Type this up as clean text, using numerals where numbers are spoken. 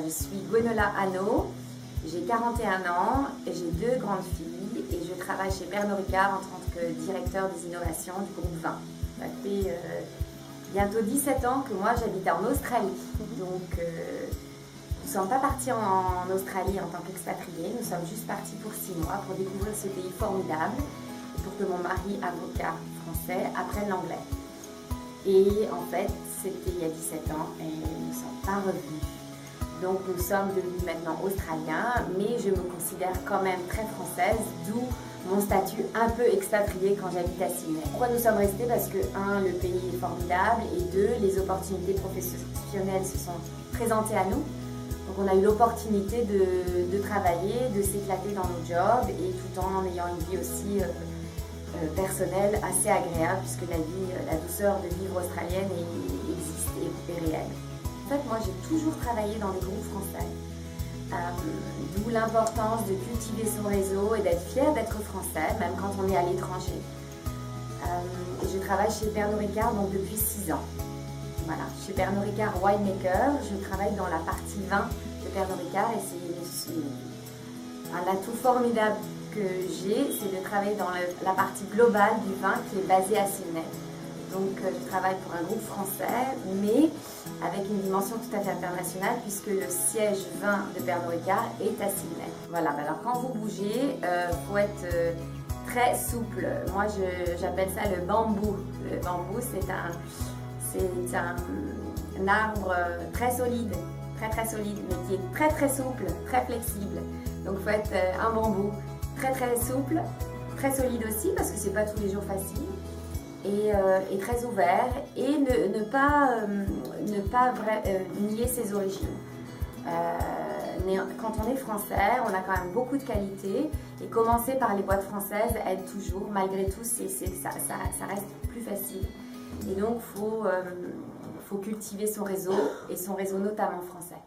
je suis Gwenola Hanno, j'ai 41 ans, j'ai 2 grandes filles et je travaille chez Pernod Ricard en tant que directeur des innovations du groupe vin. Ça fait bientôt 17 ans que moi j'habite en Australie. Donc nous ne sommes pas partis en Australie en tant qu'expatriés, nous sommes juste partis pour 6 mois pour découvrir ce pays formidable et pour que mon mari, avocat français, apprenne l'anglais. Et en fait, c'était il y a 17 ans et nous ne sommes pas revenus. Donc nous sommes devenus maintenant australiens, mais je me considère quand même très française, d'où mon statut un peu expatrié quand j'habite à Sydney. Pourquoi nous sommes restés? Parce que 1, le pays est formidable et 2, les opportunités professionnelles se sont présentées à nous. Donc on a eu l'opportunité de travailler, de s'éclater dans nos jobs et tout en ayant une vie aussi personnelle assez agréable puisque la douceur de vivre australienne existe et est réelle. En fait, moi j'ai toujours travaillé dans des groupes français, d'où l'importance de cultiver son réseau et d'être fier d'être français, même quand on est à l'étranger. Et je travaille chez Pernod Ricard donc depuis 6 ans. Voilà, chez Pernod Ricard Winemaker, je travaille dans la partie vin de Pernod Ricard et c'est un atout formidable que j'ai, c'est de travailler dans la partie globale du vin qui est basée à Sydney. Donc je travaille pour un groupe français, mais avec une dimension tout à fait internationale puisque le siège vin de Pernod Ricard est à Sydney. Voilà, alors quand vous bougez, faut être très souple. Moi j'appelle ça le bambou. Le bambou c'est un arbre très solide, très solide, mais qui est très souple, très flexible. Donc il faut être un bambou très souple, très solide aussi parce que c'est pas tous les jours facile. Et très ouvert et ne pas nier ses origines. Quand on est français, on a quand même beaucoup de qualités et commencer par les boîtes françaises aide toujours. Malgré tout, ça reste plus facile. Et donc, faut cultiver son réseau et son réseau notamment français.